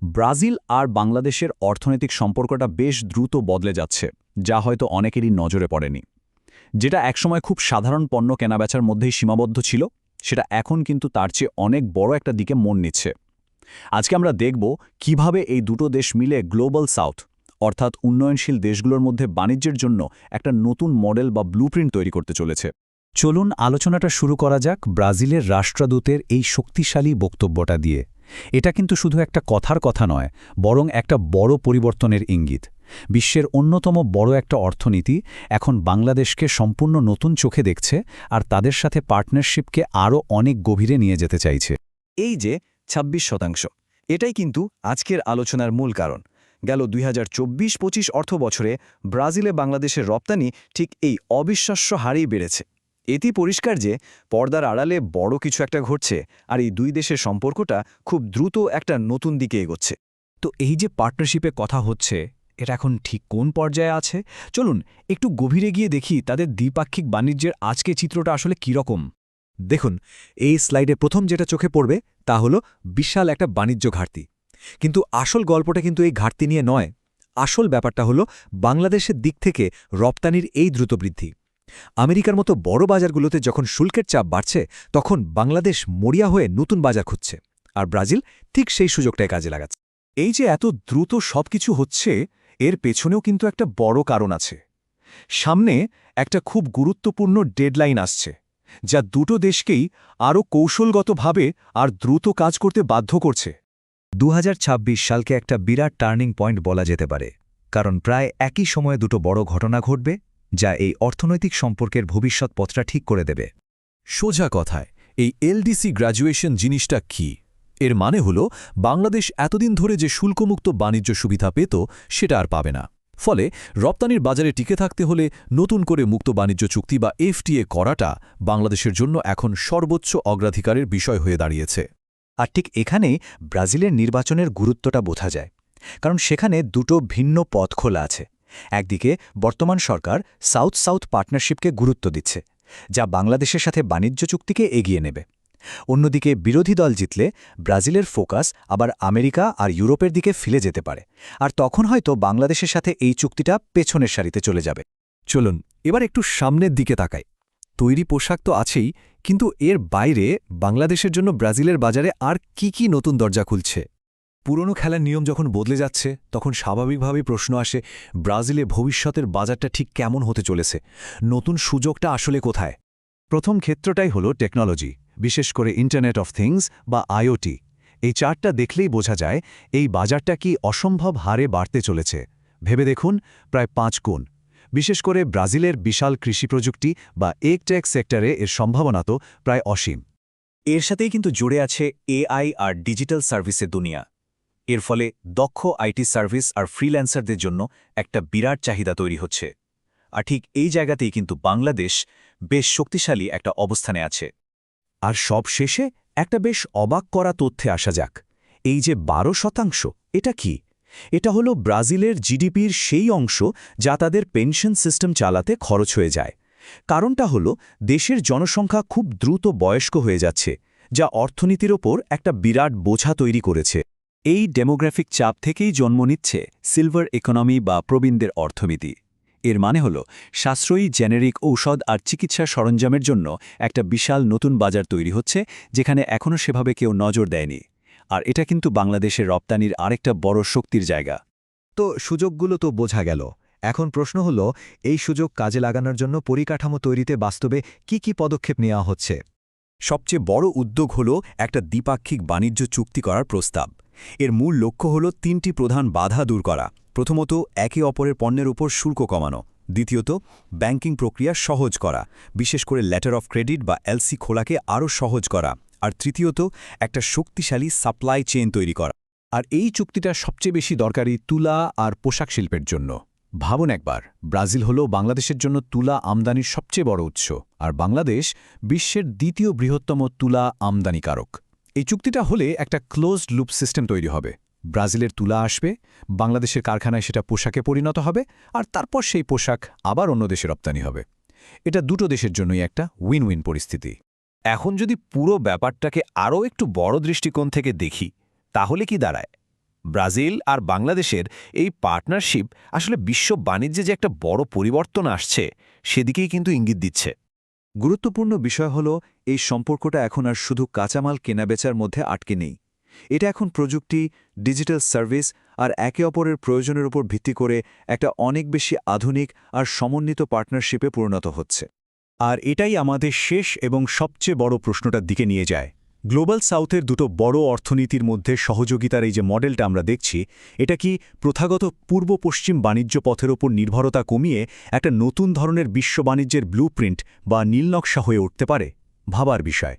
Brazil আর বাংলাদেশের অর্থনৈতিক সম্পর্কটা বেশ দ্রুত বদলে যাচ্ছে, যা হয়তো অনেকেরই নজরে পড়েনি। যেটা একসময় খুব সাধারণ পণ্য কেনাবেচার মধ্যেই সীমাবদ্ধ ছিল, সেটা এখন কিন্তু তার চেয়ে অনেক বড় একটা দিকে মন নিচ্ছে। আজকে আমরা দেখব কিভাবে এই দুটো দেশ মিলে গ্লোবাল সাউথ, অর্থাৎ উন্নয়নশীল দেশগুলোর মধ্যে বাণিজ্যের জন্য একটা নতুন মডেল বা ব্লুপ্রিন্ট তৈরি করতে চলেছে। চলুন আলোচনাটা শুরু করা যাক ব্রাজিলের রাষ্ট্রদূতের এই শক্তিশালী বক্তব্যটা দিয়ে। এটা কিন্তু শুধু একটা কথার কথা নয়, বরং একটা বড় পরিবর্তনের ইঙ্গিত। বিশ্বের অন্যতম বড় একটা অর্থনীতি এখন বাংলাদেশকে সম্পূর্ণ নতুন চোখে দেখছে আর তাদের সাথে পার্টনারশিপকে আরও অনেক গভীরে নিয়ে যেতে চাইছে। এই যে ২৬%, এটাই কিন্তু আজকের আলোচনার মূল কারণ। গেল ২০২৪-২৫ অর্থ বছরে ব্রাজিলে বাংলাদেশের রপ্তানি ঠিক এই অবিশ্বাস্য হারেই বেড়েছে। এটি পরিষ্কার যে পর্দার আড়ালে বড় কিছু একটা ঘটছে, আর এই দুই দেশের সম্পর্কটা খুব দ্রুত একটা নতুন দিকে এগোচ্ছে। তো এই যে পার্টনারশিপে কথা হচ্ছে, এটা এখন ঠিক কোন পর্যায়ে আছে? চলুন একটু গভীরে গিয়ে দেখি তাদের দ্বিপাক্ষিক বাণিজ্যের আজকে চিত্রটা আসলে কীরকম। দেখুন, এই স্লাইডে প্রথম যেটা চোখে পড়বে তা হলো বিশাল একটা বাণিজ্য ঘাটতি। কিন্তু আসল গল্পটা কিন্তু এই ঘাটতি নিয়ে নয়। আসল ব্যাপারটা হলো বাংলাদেশের দিক থেকে রপ্তানির এই দ্রুত বৃদ্ধি। আমেরিকার মতো বড় বাজারগুলোতে যখন শুল্কের চাপ বাড়ছে, তখন বাংলাদেশ মরিয়া হয়ে নতুন বাজার খুঁজছে, আর ব্রাজিল ঠিক সেই সুযোগটাই কাজে লাগাচ্ছে। এই যে এত দ্রুত সবকিছু হচ্ছে, এর পেছনেও কিন্তু একটা বড় কারণ আছে। সামনে একটা খুব গুরুত্বপূর্ণ ডেডলাইন আসছে, যা দুটো দেশকেই আরও কৌশলগতভাবে আর দ্রুত কাজ করতে বাধ্য করছে। ২০২৬ সালকে একটা বিরাট টার্নিং পয়েন্ট বলা যেতে পারে, কারণ প্রায় একই সময়ে দুটো বড় ঘটনা ঘটবে, যা এই অর্থনৈতিক সম্পর্কের ভবিষ্যৎ পথটা ঠিক করে দেবে। সোজা কথায়, এই এলডিসি গ্র্যাজুয়েশন জিনিসটা কি? এর মানে হলো বাংলাদেশ এতদিন ধরে যে শুল্কমুক্ত বাণিজ্য সুবিধা পেত, সেটা আর পাবে না। ফলে রপ্তানির বাজারে টিকে থাকতে হলে নতুন করে মুক্ত বাণিজ্য চুক্তি বা এফটিএ করাটা বাংলাদেশের জন্য এখন সর্বোচ্চ অগ্রাধিকারের বিষয় হয়ে দাঁড়িয়েছে। আর ঠিক এখানেই ব্রাজিলের নির্বাচনের গুরুত্বটা বোঝা যায়, কারণ সেখানে দুটো ভিন্ন পথ খোলা আছে। একদিকে বর্তমান সরকার সাউথ সাউথ পার্টনারশিপকে গুরুত্ব দিচ্ছে, যা বাংলাদেশের সাথে বাণিজ্য চুক্তিকে এগিয়ে নেবে। অন্যদিকে বিরোধী দল জিতলে ব্রাজিলের ফোকাস আবার আমেরিকা আর ইউরোপের দিকে ফিরে যেতে পারে, আর তখন হয়তো বাংলাদেশের সাথে এই চুক্তিটা পেছনের সারিতে চলে যাবে। চলুন এবার একটু সামনের দিকে তাকাই। তৈরি পোশাক তো আছেই, কিন্তু এর বাইরে বাংলাদেশের জন্য ব্রাজিলের বাজারে আর কি নতুন দরজা খুলছে? পুরনো খেলার নিয়ম যখন বদলে যাচ্ছে, তখন স্বাভাবিকভাবেই প্রশ্ন আসে, ব্রাজিলে ভবিষ্যতের বাজারটা ঠিক কেমন হতে চলেছে? নতুন সুযোগটা আসলে কোথায়? প্রথম ক্ষেত্রটাই হলো টেকনোলজি, বিশেষ করে ইন্টারনেট অফ থিংস বা আইওটি। এই চার্টটা দেখলেই বোঝা যায় এই বাজারটা কি অসম্ভব হারে বাড়তে চলেছে। ভেবে দেখুন, প্রায় ৫ গুণ। বিশেষ করে ব্রাজিলের বিশাল কৃষি প্রযুক্তি বা এগটেক সেক্টরে এর সম্ভাবনা তো প্রায় অসীম। এর সাথেই কিন্তু জুড়ে আছে এআই আর ডিজিটাল সার্ভিসের দুনিয়া। এর ফলে দক্ষ আইটি সার্ভিস আর ফ্রিল্যান্সারদের জন্য একটা বিরাট চাহিদা তৈরি হচ্ছে। আর ঠিক এই জায়গাতেই কিন্তু বাংলাদেশ বেশ শক্তিশালী একটা অবস্থানে আছে। আর সব শেষে একটা বেশ অবাক করা তথ্যে আসা যাক। এই যে ১২%, এটা কি? এটা হলো ব্রাজিলের জিডিপির সেই অংশ যা তাদের পেনশন সিস্টেম চালাতে খরচ হয়ে যায়। কারণটা হলো দেশের জনসংখ্যা খুব দ্রুত বয়স্ক হয়ে যাচ্ছে, যা অর্থনীতির ওপর একটা বিরাট বোঝা তৈরি করেছে। এই ডেমোগ্রাফিক চাপ থেকেই জন্ম নিচ্ছে সিলভার ইকোনমি বা প্রবীণদের অর্থনীতি। এর মানে হল সাশ্রয়ী জেনেরিক ঔষধ আর চিকিৎসা সরঞ্জামের জন্য একটা বিশাল নতুন বাজার তৈরি হচ্ছে, যেখানে এখনও সেভাবে কেউ নজর দেয়নি। আর এটা কিন্তু বাংলাদেশের রপ্তানির আরেকটা বড় শক্তির জায়গা। তো সুযোগগুলো তো বোঝা গেল। এখন প্রশ্ন হলো, এই সুযোগ কাজে লাগানোর জন্য পরিকাঠামো তৈরিতে বাস্তবে কি পদক্ষেপ নেওয়া হচ্ছে? সবচেয়ে বড় উদ্যোগ হল একটা দ্বিপাক্ষিক বাণিজ্য চুক্তি করার প্রস্তাব। এর মূল লক্ষ্য হল ৩টি প্রধান বাধা দূর করা। প্রথমত, একে অপরের পণ্যের উপর শুল্ক কমানো। দ্বিতীয়ত, ব্যাংকিং প্রক্রিয়া সহজ করা, বিশেষ করে লেটার অফ ক্রেডিট বা এলসি খোলাকে আরও সহজ করা। আর তৃতীয়ত, একটা শক্তিশালী সাপ্লাই চেইন তৈরি করা। আর এই চুক্তিটা সবচেয়ে বেশি দরকারি তুলা আর পোশাক শিল্পের জন্য। ভাবুন একবার, ব্রাজিল হল বাংলাদেশের জন্য তুলা আমদানির সবচেয়ে বড় উৎস, আর বাংলাদেশ বিশ্বের দ্বিতীয় বৃহত্তম তুলা আমদানিকারক। এই চুক্তিটা হলে একটা ক্লোজড লুপ সিস্টেম তৈরি হবে। ব্রাজিলের তুলা আসবে, বাংলাদেশের কারখানায় সেটা পোশাকে পরিণত হবে, আর তারপর সেই পোশাক আবার অন্য দেশে রপ্তানি হবে। এটা দুটো দেশের জন্যই একটা উইন উইন পরিস্থিতি। এখন যদি পুরো ব্যাপারটাকে আরও একটু বড় দৃষ্টিকোণ থেকে দেখি, তাহলে কি দাঁড়ায়? ব্রাজিল আর বাংলাদেশের এই পার্টনারশিপ আসলে বিশ্ব বাণিজ্যে যে একটা বড় পরিবর্তন আসছে সেদিকেই কিন্তু ইঙ্গিত দিচ্ছে। গুরুত্বপূর্ণ বিষয় হল এই সম্পর্কটা এখন আর শুধু কাঁচামাল কেনাবেচার মধ্যে আটকে নেই। এটা এখন প্রযুক্তি, ডিজিটাল সার্ভিস আর একে অপরের প্রয়োজনের উপর ভিত্তি করে একটা অনেক বেশি আধুনিক আর সমন্বিত পার্টনারশিপে পরিণত হচ্ছে। আর এটাই আমাদের শেষ এবং সবচেয়ে বড় প্রশ্নটার দিকে নিয়ে যায়। গ্লোবাল সাউথের দুটো বড় অর্থনীতির মধ্যে সহযোগিতার এই যে মডেলটা আমরা দেখছি, এটা কি প্রথাগত পূর্ব পশ্চিম বাণিজ্য পথের ওপর নির্ভরতা কমিয়ে একটা নতুন ধরনের বিশ্ব বাণিজ্যের ব্লুপ্রিন্ট বা নীলনকশা হয়ে উঠতে পারে? ভাবার বিষয়।